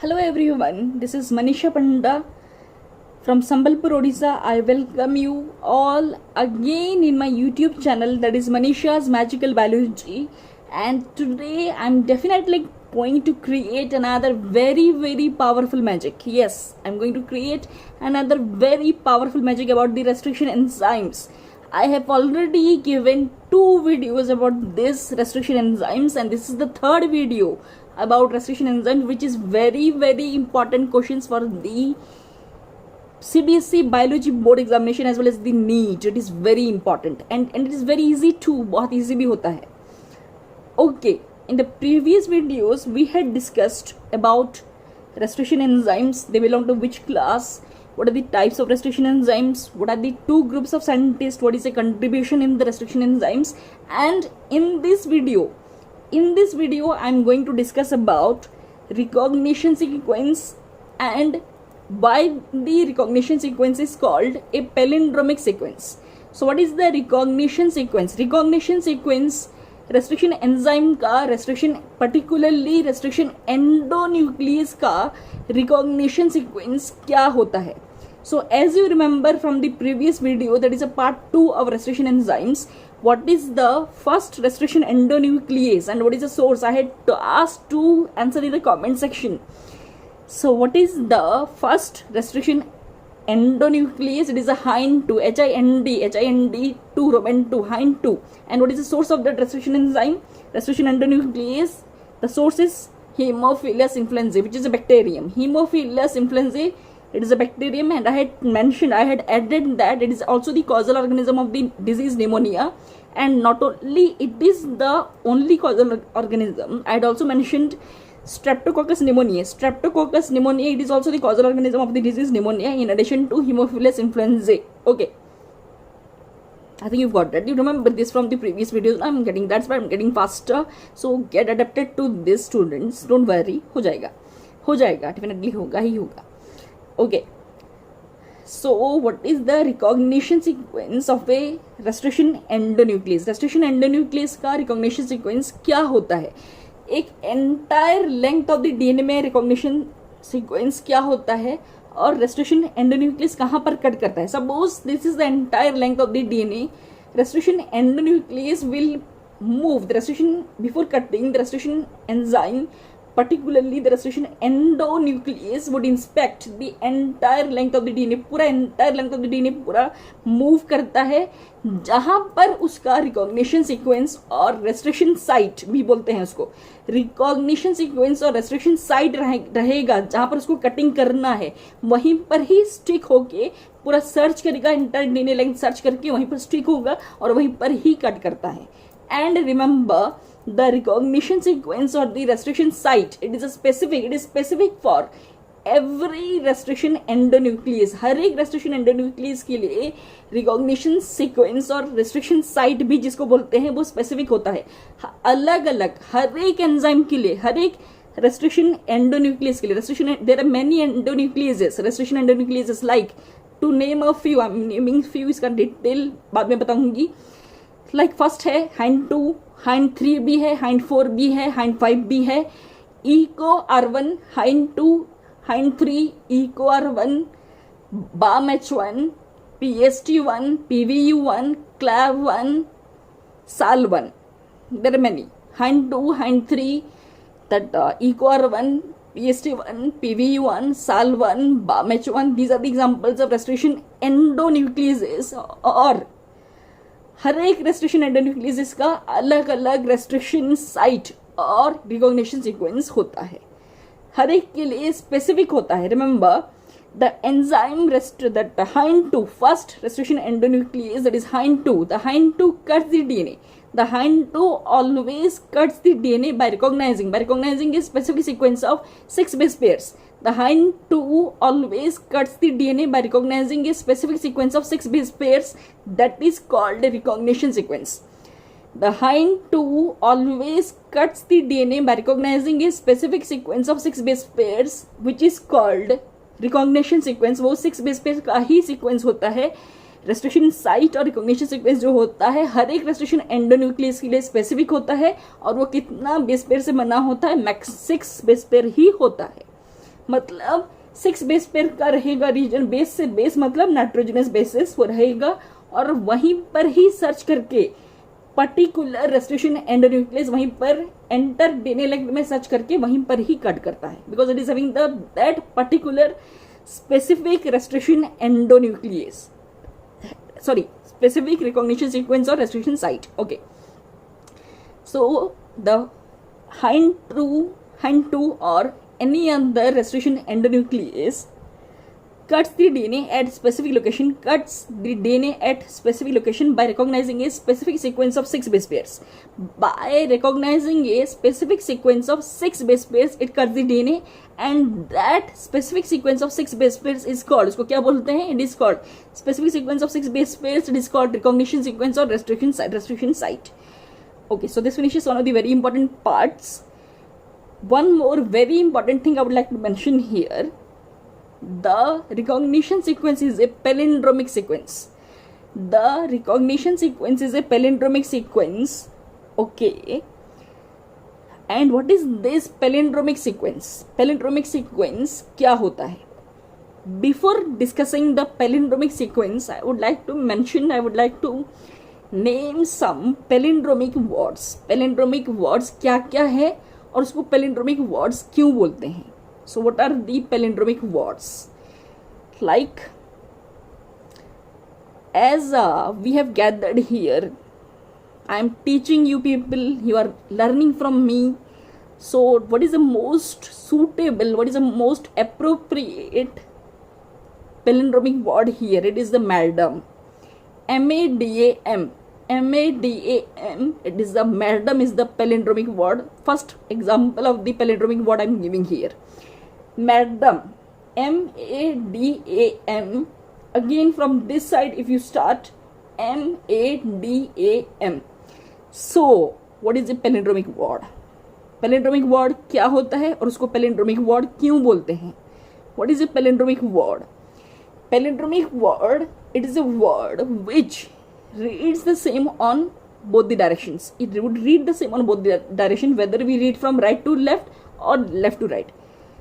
Hello everyone, this is Manisha Panda from Sambalpur, Odisha. I welcome you all again in my YouTube channel, that is Manisha's Magical Biology. And today I'm definitely going to create another very powerful magic. Yes, I'm going to create another very powerful magic about the restriction enzymes. I have already given 2 videos about this restriction enzymes, and this is the third video about restriction enzymes, which is very important questions for the CBSE biology board examination as well as the NEET. It is very important and it is very easy too. बहुत easy भी होता है. Okay, in the previous videos we had discussed about restriction enzymes. They belong to which class? What are the types of restriction enzymes? What are the 2 groups of scientists? What is a contribution in the restriction enzymes? And in this video I'm going to discuss about recognition sequence and why the recognition sequence is called a palindromic sequence. So what is the recognition sequence? Recognition sequence restriction enzyme का restriction, particularly restriction endonuclease का recognition sequence क्या होता है? So as you remember from the previous video, that is a part 2 of restriction enzymes, what is the first restriction endonuclease and what is the source? I had asked to answer in the comment section. So what is the first restriction endonuclease? It is a HIND 2, HIND 2, Roman 2, HIND 2. And what is the source of that restriction enzyme? Restriction endonuclease, the source is Haemophilus influenzae, which is a bacterium. Haemophilus influenzae, it is a bacterium, and I had added that it is also the causal organism of the disease pneumonia. And not only it is the only causal organism, I had also mentioned Streptococcus pneumoniae. It is also the causal organism of the disease pneumonia in addition to Haemophilus influenzae. Okay, I think you've got that. You remember this from the previous videos. That's why I'm getting faster. So get adapted to this, students. Don't worry. हो जाएगा. Definitely होगा. Okay. So what is the recognition sequence of a restriction endonuclease? Restriction endonuclease का recognition sequence क्या होता है? एक entire length of the DNA में recognition sequence क्या होता है और restriction endonuclease कहाँ पर कट करता है? Suppose this is the entire length of the DNA. Restriction endonuclease will move the restriction before cutting. The restriction enzyme, particularly the restriction endonuclease, would inspect the entire length of the DNA. पूरा entire length of the DNA पूरा move करता है जहाँ पर उसका recognition sequence और restriction site भी बोलते हैं उसको. recognition sequence और restriction site रहेगा जहाँ पर उसको cutting करना है, वहीं पर ही stick होके पूरा सर्च करेगा, entire DNA length सर्च करके वहीं पर stick होगा और वहीं पर ही cut करता है. And remember, the recognition sequence or the restriction site, it is specific for every restriction endonuclease. हर एक restriction endonuclease के लिए recognition sequence और restriction site भी जिसको बोलते हैं वो specific होता है. अलग अलग हर एक enzyme के लिए, हर एक restriction endonuclease के लिए, there are many endonucleases, restriction endonucleases, like to name a few, I'm naming few, इसका detail बाद में बताऊंगी. Like first है HIND 2, HIND 3 भी है, HIND 4 भी है, HIND 5 भी है. ECO R1, HIND 2, HIND 3, ECO R1, BAM H1, PST1, PVU1, CLAV1, SAL1. There are many. HIND 2, HIND 3, that ECO R1, PST1, PVU1, SAL1, BAM H1. These are the examples of restriction endonucleases. और हर एक restriction endonuclease का अलग अलग restriction site और recognition sequence होता है, हर एक के लिए स्पेसिफिक होता है. Remember the enzyme that HIND 2, first restriction endonuclease, that is HIND 2. The HIND 2 cuts the DNA. The HIND 2 always cuts the DNA by recognizing a specific sequence of 6 base pairs. The HIND 2 always cuts the DNA by recognizing a specific sequence of 6 base pairs, that is called a recognition sequence. The HIND 2 always cuts the DNA by recognizing a specific sequence of 6 base pairs, which is called recognition sequence. वो 6 base pairs का ही sequence होता है. Restriction site और recognition sequence जो होता है हर एक restriction endonuclease के लिए स्पेसिफिक होता है और वो कितना बेस पेयर से बना होता है, मैक्स 6 बेस पेयर ही होता है. मतलब 6 बेस पेयर का रहेगा रीजन, बेस से बेस मतलब नाइट्रोजनस बेसिस वो रहेगा, और वहीं पर ही सर्च करके पर्टिकुलर रेस्ट्रिक्शन एंडोन्यूक्लियस वहीं पर एंटर डीएनए लेंथ में सर्च करके वहीं पर ही कट करता है, because it is having that particular specific restriction endonuclease, sorry, specific recognition sequence or restriction site. Okay, so the hind two or any other restriction endonuclease cuts the DNA at specific location, by recognizing a specific sequence of 6 base pairs. By recognizing a specific sequence of 6 base pairs, it cuts the DNA, and that specific sequence of 6 base pairs is called, उसको क्या बोलते हैं? It is called specific sequence of 6 base pairs. It is called recognition sequence or restriction site. Okay, so this finishes one of the very important parts. One more very important thing I would like to mention here. The recognition sequence is a palindromic sequence. The recognition sequence is a palindromic sequence. Okay. And what is this palindromic sequence? Palindromic sequence क्या होता है? Before discussing the palindromic sequence, I would like to name some palindromic words. Palindromic words क्या क्या है और उसको palindromic words क्यों बोलते हैं? So what are the palindromic words? Like, as we have gathered here, I am teaching you people, you are learning from me. So what is the most suitable, what is the most appropriate palindromic word here? It is the madam. M-A-D-A-M. M-A-D-A-M. It is the madam is the palindromic word. First example of the palindromic word I am giving here. Madam. M-A-D-A-M. Again from this side if you start, M-A-D-A-M. So what is the palindromic word? Palindromic word क्या होता है और उसको palindromic word क्यों बोलते हैं? What is a palindromic word? Palindromic word, it is a word which reads the same on both the directions. It would read the same on both the direction, whether we read from right to left or left to right.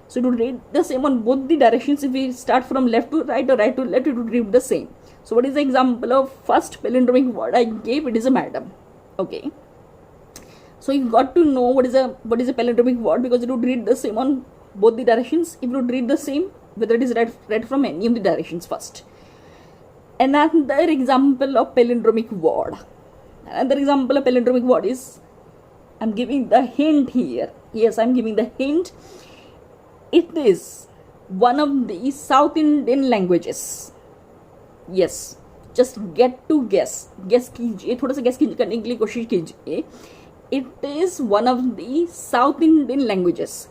So it would read the same on both the directions. If we start from left to right or right to left, it would read the same. So what is the example of first palindromic word I gave? It is a madam. Okay. So you got to know what is a palindromic word, because it would read the same on both the directions. It would read the same whether it is read from any of the directions first. Another example of palindromic word. Another example of palindromic word is, I'm giving the hint here. Yes, I'm giving the hint. It is one of the South Indian languages. Yes, just get to guess. Guess कीजिए, थोड़ा सा guess करने के लिए कोशिश कीजिए. It is one of the South Indian languages.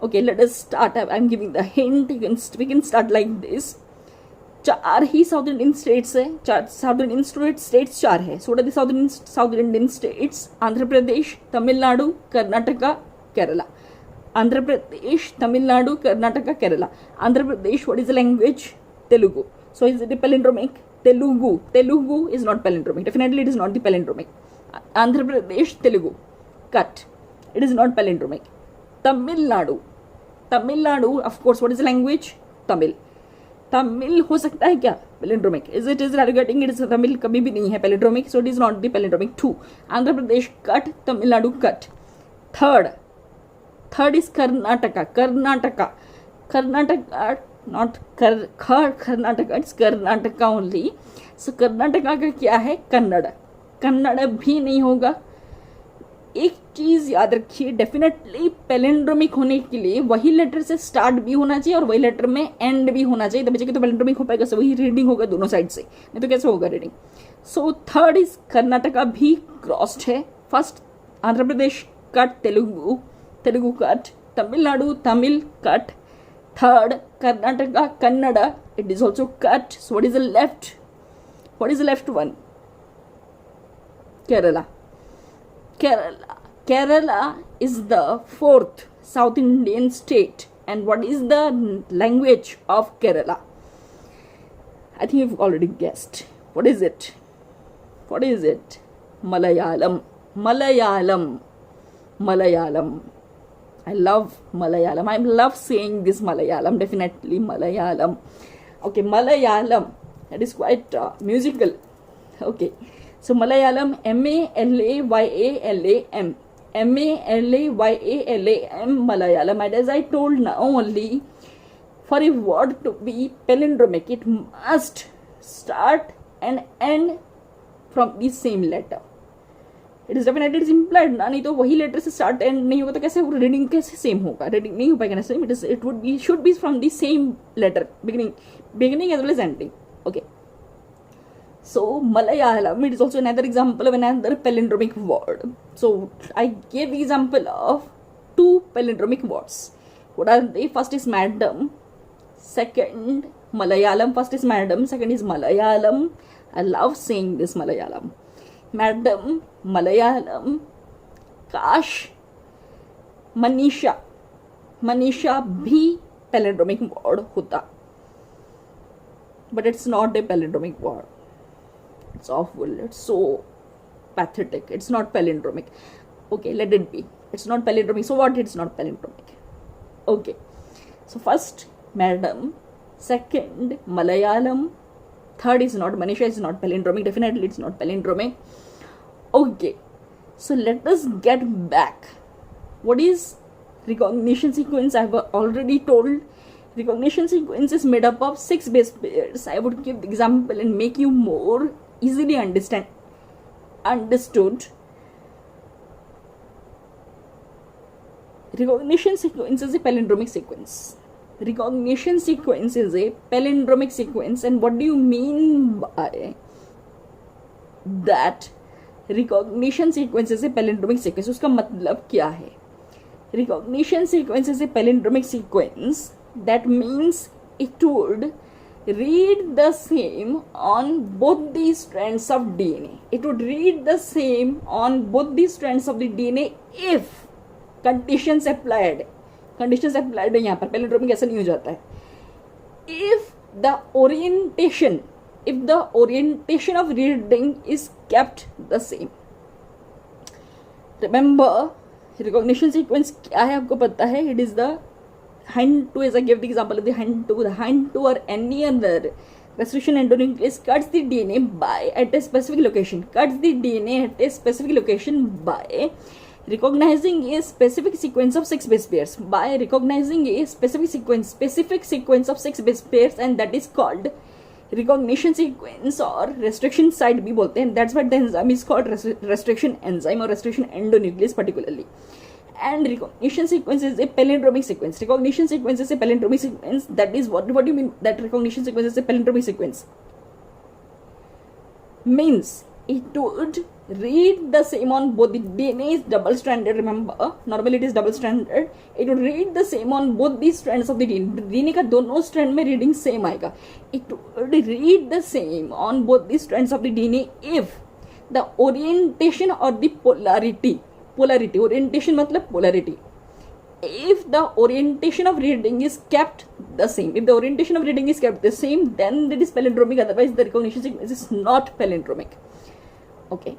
Okay, let us start. I'm giving the hint. We can start like this. 4 he south Indian states है. South Indian states 4 है. So what are the south Indian states? Andhra Pradesh, Tamil Nadu, Karnataka, Kerala. Andhra Pradesh, Tamil Nadu, Karnataka, Kerala. Andhra Pradesh, what is the language? Telugu. So is it a palindromic? Telugu is not palindromic. Definitely it is not the palindromic. Andhra Pradesh, Telugu. Cut. It is not palindromic. Tamil Nadu, of course, what is the language? Tamil हो सकता है क्या palindromic? Is it are you getting it? Is Tamil कभी भी नहीं है palindromic, so it is not the palindromic. 2. Andhra Pradesh, cut. Tamil Nadu, cut. Third is Karnataka, not Karnataka, it's Karnataka only. So Karnataka का क्या है? कन्नड़ भी नहीं होगा. एक चीज याद रखिए, डेफिनेटली पैलिंड्रोमिक होने के लिए वही लेटर से स्टार्ट भी होना चाहिए और वही लेटर में एंड भी होना चाहिए, तभी तो पैलिंड्रोमिक हो पाएगा. सो वही रीडिंग होगा दोनों साइड से, नहीं तो कैसे होगा reading. So third is Karnataka भी क्रॉस्ड है. First Andhra Pradesh cut, Telugu cut, Tamil Nadu Tamil cut. Third Karnataka Kannada, it is also cut. So what is the left one? Kerala is the 4th South Indian state. And what is the language of Kerala? I think you've already guessed. What is it? Malayalam. I love Malayalam. I love saying this Malayalam, definitely Malayalam. Okay, Malayalam, that is quite musical. Okay, so Malayalam, Malayam, Malayam, Malayalam. And as I told now only, for a word to be palindromic, it must start and end from the same letter. It is definitely it's implied ना, नहीं तो वही letter से start and नहीं होगा तो कैसे reading कैसे सेम होगा, रीडिंग नहीं हो पाएगा ना same. It would be should be from the same letter beginning as well as ending. Okay, so Malayalam, it is also another example of another palindromic word. So I gave the example of two palindromic words. What are they? First is madam, second Malayalam. First is madam, second is Malayalam. I love saying this Malayalam. Madam, Malayalam, काश, मनीषा. मनीषा भी palindromic word होता, but it's not a palindromic word. It's awful. It's so pathetic. It's not palindromic. Okay, let it be. It's not palindromic. So what? It's not palindromic. Okay. So first, madam. Second, Malayalam. Third is not, Manisha is not palindromic. Definitely it's not palindromic. Okay, so let us get back. What is recognition sequence? I have already told. Recognition sequence is made up of 6 base pairs. I would give the example and make you more easily understood. Recognition sequence is a palindromic sequence. Recognition sequence is a palindromic sequence. And what do you mean by that? Recognition sequence is a palindromic sequence. उसका मतलब क्या है? Recognition sequence is a palindromic sequence. That means it would read the same on both the strands of DNA. It would read the same on both the strands of the DNA if conditions applied. Conditions applied है यहाँ पर, palindromic ऐसा नहीं हो जाता है. If the orientation of reading is kept the same. Remember, recognition sequence क्या है आपको पता है? It is the hind two, as I gave the example of the hind two. The hind two or any other restriction endonuclease cuts the DNA at a specific location. Cuts the DNA at a specific location by recognizing a specific sequence of 6 base pairs. By recognizing a specific sequence of 6 base pairs, and that is called recognition sequence or restriction site भी बोलते हैं. That's why the enzyme is called restriction enzyme or restriction endonuclease particularly. And recognition sequence is a palindromic sequence. Recognition sequence is a palindromic sequence. That is what do you mean that recognition sequence is a palindromic sequence? Means it would read the same on both. The DNA is double stranded, remember, normally it is double stranded. It would read the same on both the strands of the DNA का दोनों strand में reading same आएगा. It would read the same on both the strands of the DNA if the orientation or the polarity, orientation मतलब polarity, if the orientation of reading is kept the same. If the orientation of reading is kept the same, then it is palindromic. Otherwise the recognition sequence is not palindromic. Okay,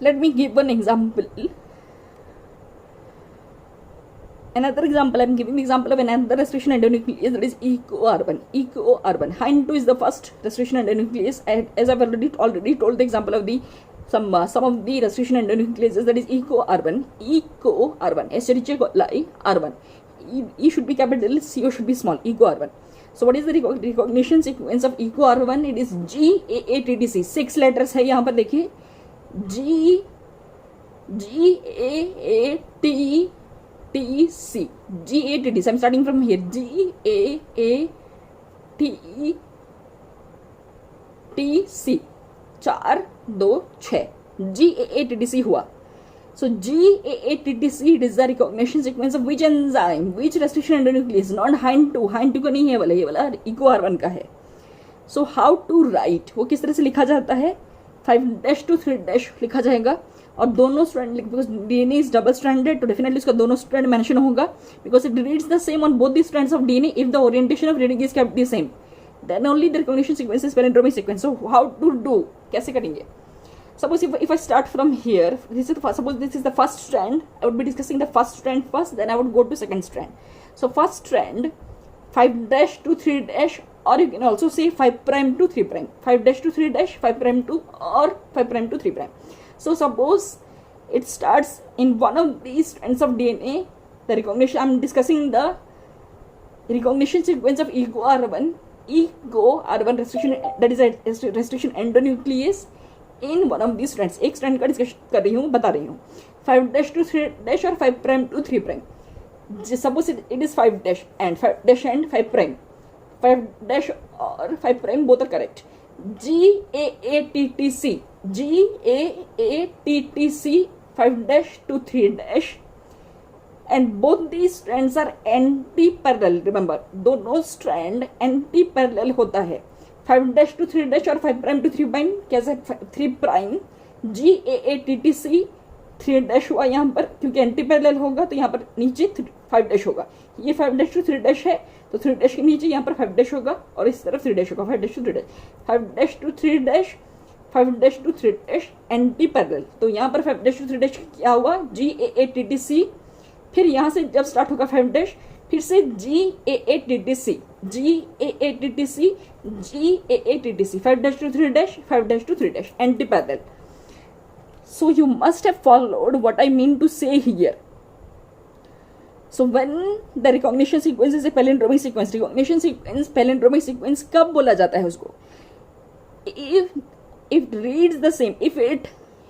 let me give one example. Another example, I am giving the example of another restriction endonuclease, that is EcoR1. Hind 2 is the first restriction endonuclease. As I have already told the example of the some of the restriction endonucleases, that is EcoR1. Escherichia coli R1. E should be capital, CO should be small. EcoR1. So what is the recognition sequence of EcoR1? It is GAATTC. 6 letters है यहाँ पर देखिए. GAATTC. GAATTC. I'm starting from here. GAATTC. 4, 2, 6. GAATTC हुआ. So GAATTC, it is the recognition sequence of which enzyme, which restriction endonuclease, not hind 2. Hind 2 का नहीं है वाला, ये वाला EcoR1 का है. So how to write, वो किस तरह से लिखा जाता है? 5' to 3' लिखा जाएगा. और दोनों strand, because DNA is double stranded, तो डेफिनेटली इसका दोनों स्ट्रैंड मेंशन होगा, because it reads the same on both the strands of DNA if the orientation of reading is kept the same. Then only the recognition sequence is palindromic sequence. So how to do, कैसे करेंगे? suppose if I start from here, suppose this is the first strand, I would be discussing the first strand first, then I would go to second strand. So first strand 5 dash to 3 dash, or you can also say 5 prime to 3 prime, 5 dash to 3 dash, 5 prime to, or 5 prime to 3 prime. So suppose it starts in one of these strands of DNA. The recognition, I'm discussing the recognition sequence of EGO-R1 restriction, that is a restriction endonuclease in one of these strands. एक strand का discussion कर रही हूँ, बता रही हूँ. 5 dash to 3 dash और 5 prime to 3 prime. Suppose it is 5 dash and 5 prime. 5 dash or 5 prime both are correct. GAATTC 5 dash to 3 dash, and both these strands are anti-parallel. Remember, दोनों strand anti-parallel होता है. 5 dash to 3 dash और 5 prime to 3 prime कैसे 3 prime GAATTC 3 dash हुआ यहाँ पर, क्योंकि anti parallel होगा तो यहाँ पर नीचे 5 dash होगा. ये 5 dash to 3 dash है तो 3 dash के नीचे यहाँ पर 5 dash होगा और इस तरफ 3 dash होगा. 5 dash to 3 dash, 5 dash to 3 dash, 5 dash to 3 dash anti parallel. तो यहाँ पर 5 dash to 3 dash क्या हुआ GAATTC, फिर यहाँ से जब स्टार्ट होगा 5 dash फिर से GAATTC 5 dash to 3 dash, 5 dash to 3 dash anti parallel. So you must have followed what I mean to say here. So when the recognition sequence is a palindromic sequence, recognition sequence palindromic sequence कब बोला जाता है उसको? If it reads the same, if it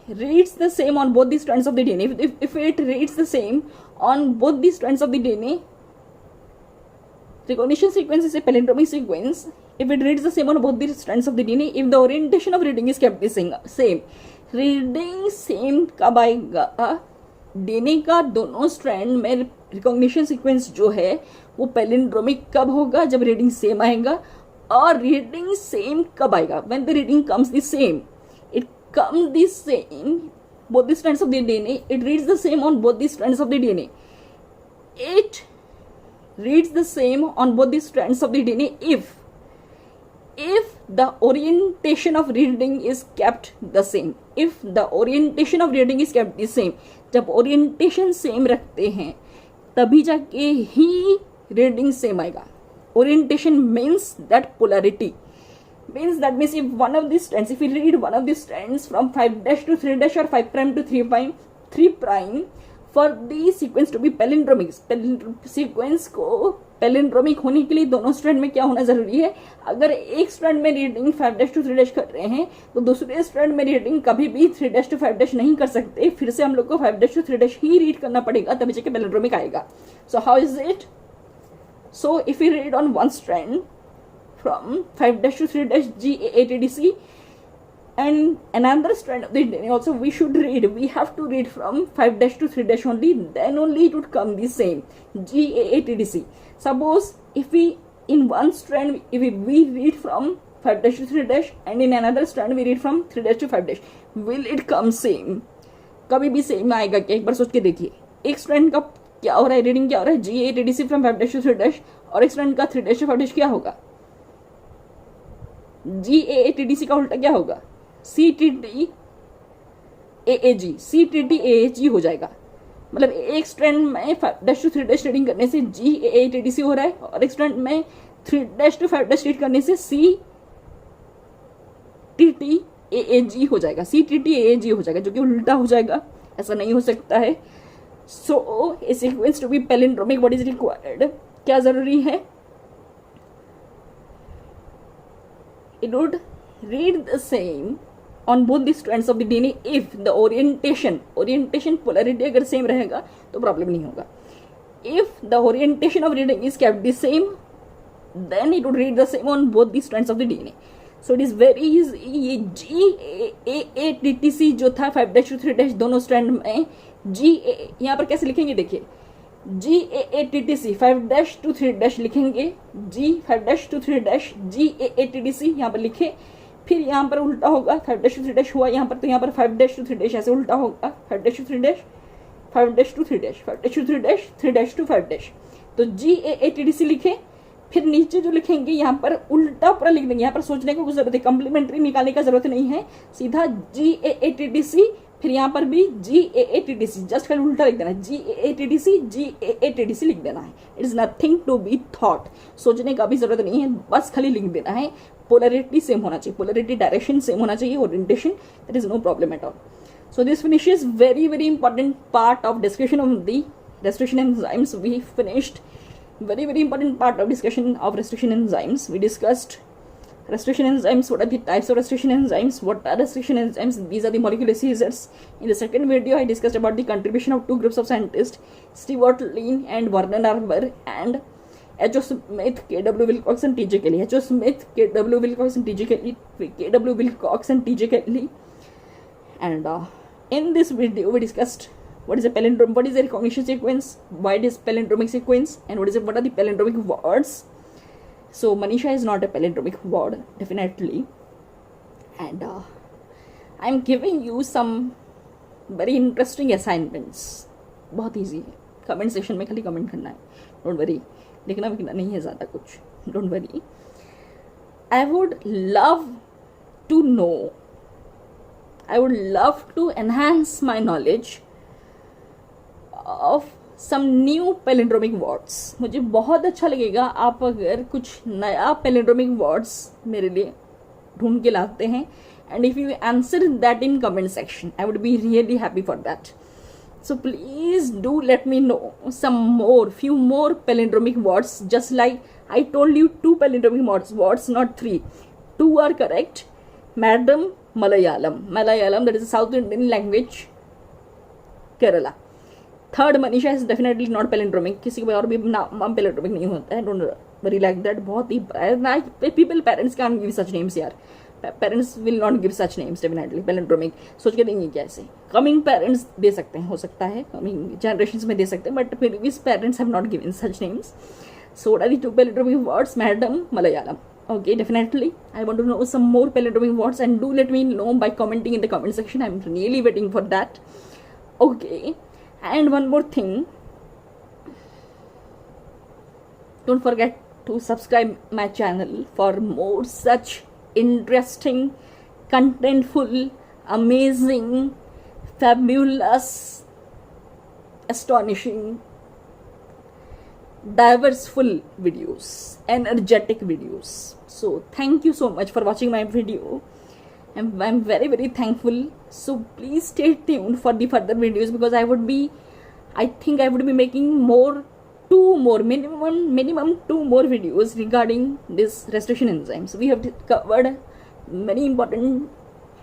reads the same on both the strands of the DNA, if it reads the same on both the strands of the DNA, recognition sequence is a palindromic sequence. If it reads the same on both the strands of the DNA, if the orientation of reading is kept the same, reading same कब आएगा? DNA का दोनों strand में recognition sequence जो है वो palindromic कब होगा? जब रीडिंग सेम आएगा. और रीडिंग सेम कब आएगा? When the reading comes the same, it comes the same both the strands of the DNA, it reads the same on both the strands of the DNA, it reads the same on both the strands of the DNA if the orientation of reading is kept the same. If the orientation of reading is kept the same, जब orientation same रखते हैं तभी जाके ही reading same आएगा. Orientation means that polarity, means that means if one of these strands, if we read one of these strands from 5 dash to 3 dash or 5 prime to 3 prime, for the sequence to be palindromic, sequence को palindromic होने के लिए दोनों strand में क्या होना जरूरी है? अगर एक स्ट्रैंड में रीडिंग 5 dash to 3 dash कर रहे हैं तो दूसरे स्ट्रैंड में रीडिंग कभी भी 3 dash to 5 dash नहीं कर सकते. फिर से हम लोग को 5 dash to 3 dash he read करना पड़ेगा, तभी जाके पैलिंड्रोमिक आएगा. So how is it? So if you read on one strand from 5 dash to 3 dash GAATTC and another strand of the DNA also we have to read from 5 dash to 3 dash only, then only it would come the same GAATTC. Suppose if we in one strand if we read from 5 dash to 3 dash and in another strand we read from 3 dash to 5 dash, will it come same? कभी भी same आएगा क्या? एक बार सोच के देखिए. एक strand का क्या हो रहा है, रीडिंग क्या हो रहा है GAATTC from 5 dash to 3 dash, और एक स्ट्रैंड का 3 dash to 5 dash क्या होगा? GAATTC का उल्टा क्या होगा? CTT AAG हो जाएगा. मतलब एक स्ट्रैंड में 5 dash to 3 dash रीडिंग करने से GAATTC हो रहा है और एक स्ट्रैंड में 3 dash to 5 dash रीड करने से CTT AAG हो जाएगा. CTT AAG हो जाएगा, जो कि उल्टा हो जाएगा. ऐसा नहीं हो सकता है. So a sequence to be palindromic what is required? क्या जरूरी है? It would read the same on both the strands of the DNA if the orientation polarity अगर सेम रहेगा तो प्रॉब्लम नहीं होगा. If the orientation of reading is kept the same, then it would read the same on both the strands of the DNA. So it is very easy. ये GAATTC जो था 5 dash to 3 dash दोनों strand में यहाँ पर कैसे लिखेंगे? देखिए GAATTC 5 dash to 3 dash लिखेंगे, 5 dash to 3 dash GAATTC यहाँ पर लिखे. फिर यहाँ पर उल्टा होगा, 5 dash to 3 dash हुआ यहाँ पर, तो यहाँ पर 5 dash to 3 dash ऐसे उल्टा होगा. 5 dash to 3 dash, 5 dash to 3 dash, 5 dash to 3 dash, 3 dash to 5 dash. तो GAATTC लिखे, फिर नीचे जो लिखेंगे यहाँ पर उल्टा पूरा लिख देंगे, यहाँ पर सोचने की कुछ जरूरत है, कम्प्लीमेंट्री निकालने का जरूरत नहीं है, सीधा GAATTC, फिर यहाँ पर भी GAATTC, जस्ट खाली उल्टा लिख देना है, GAATTC लिख देना है। It is nothing to be thought, सोचने का भी जरूरत नहीं है, बस खाली लिख देना है। पोलरिटी सेम होना चाहिए, पोलरिटी डायरेक्शन सेम होना चाहिए, orientation, that is no problem at all. So this finishes very important part of discussion of the restriction enzymes. We finished very important part of discussion of restriction enzymes. We discussed restriction enzymes, what are the types of restriction enzymes, what are restriction enzymes, these are the molecular seizures. In the second video I discussed about the contribution of two groups of scientists, Stewart Lin and Werner Arber, and H.O. Smith, K.W. Wilcox and T.J. Kelly. H.O. Smith, K.W. Wilcox and T.J. Kelly, K.W. Wilcox and T.J. Kelly. And in this video we discussed what is a palindrome, what is a recognition sequence, why it is palindromic sequence, and what are the palindromic words. So Manisha is not a palindromic word, definitely. And I'm giving you some very interesting assignments. बहुत easy है, comment section में खाली comment करना है, don't worry, लिखना विखना नहीं है ज़्यादा कुछ, don't worry. I would love to know, I would love to enhance my knowledge of some new palindromic words. मुझे बहुत अच्छा लगेगा आप अगर कुछ नया palindromic words मेरे लिए ढूंढ के लाते हैं, and if you answer that in comment section, I would be really happy for that. So please do let me know some more, few more palindromic words, just like I told you 2 palindromic words, not 3. 2 are correct. Madam, Malayalam, that is a South Indian language, Kerala. Third, Manisha is definitely not palindromic. किसी को और भी नाम palindromic नहीं होता है, don't worry like that. बहुत ही parents can't give such names यार. Parents will not give such names definitely. Palindromic सोच के देंगे क्या ऐसे? Coming parents दे सकते हैं, हो सकता है coming generations में दे सकते हैं, but previous parents have not given such names. So what are the 2 palindromic words? Madam, Malayalam. Okay, definitely. I want to know some more palindromic words, and do let me know by commenting in the comment section. I'm really waiting for that. Okay, and one more thing. Don't forget to subscribe my channel for more such interesting, contentful, amazing, fabulous, astonishing, diverseful videos, energetic videos. So thank you so much for watching my video, and I'm very thankful. So please stay tuned for the further videos, because I think I would be making minimum 2 more videos regarding this restriction enzymes. We have covered many important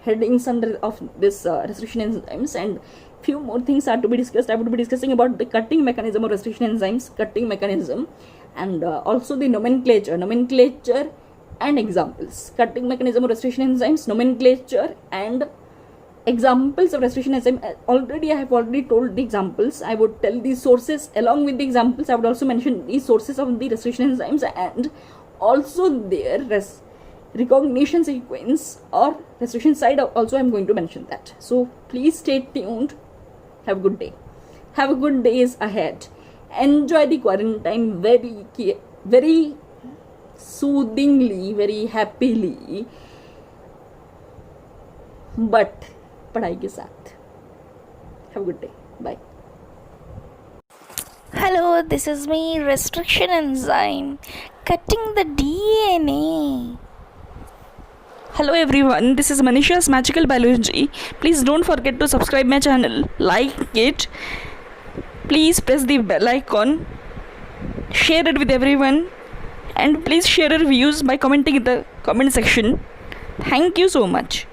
headings of this restriction enzymes, and few more things are to be discussed. I would be discussing about the cutting mechanism of restriction enzymes, cutting mechanism, and also the nomenclature and examples. Cutting mechanism of restriction enzymes, nomenclature and examples of restriction enzyme. I have already told the examples. I would tell the sources along with the examples. I would also mention the sources of the restriction enzymes, and also their recognition sequence or restriction side. Also I'm going to mention that. So please stay tuned. Have a good day. Have a good days ahead. Enjoy the quarantine very soothingly, very happily, but पढ़ाई के साथ. Have a good day. Bye. Hello, this is me, restriction enzyme, cutting the DNA. Hello everyone, this is Manisha's Magical Biology. Please don't forget to subscribe my channel, like it, please press the bell icon, share it with everyone, and please share your views by commenting in the comment section. Thank you so much.